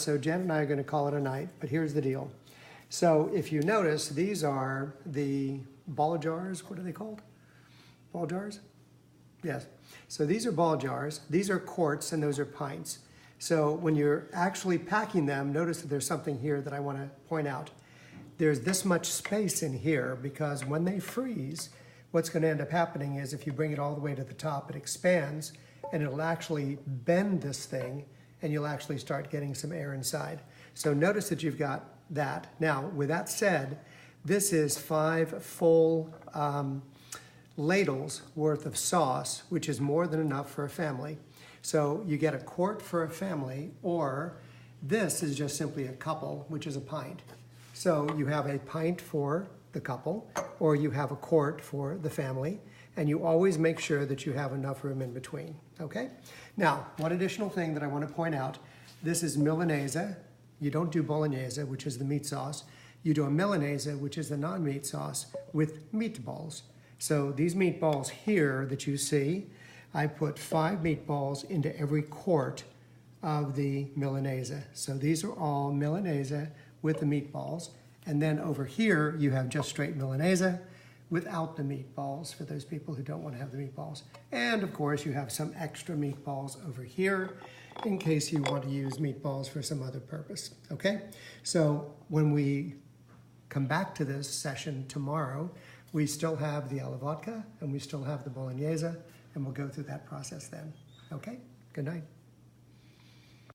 so Jen and I are going to call it a night, but here's the deal. So if you notice, these are the ball jars. What are they called? Ball jars? Yes. So these are ball jars. These are quarts and those are pints. So when you're actually packing them, notice that there's something here that I want to point out. There's this much space in here because when they freeze, what's going to end up happening is if you bring it all the way to the top, it expands and it'll actually bend this thing and you'll actually start getting some air inside. So notice that you've got that. Now, with that said, this is 5 full ladles worth of sauce, which is more than enough for a family. So you get a quart for a family, or this is just simply a couple, which is a pint. So you have a pint for the couple, or you have a quart for the family, and you always make sure that you have enough room in between, okay? Now, one additional thing that I want to point out, this is Milanese. You don't do bolognese, which is the meat sauce. You do a Milanese, which is the non-meat sauce, with meatballs. So these meatballs here that you see, I put 5 meatballs into every quart of the Milanese. So these are all Milanese with the meatballs. And then over here, you have just straight Milanese without the meatballs for those people who don't want to have the meatballs. And of course, you have some extra meatballs over here in case you want to use meatballs for some other purpose, okay? So when we come back to this session tomorrow, we still have the alla vodka and we still have the bolognese, and we'll go through that process then, okay? Good night.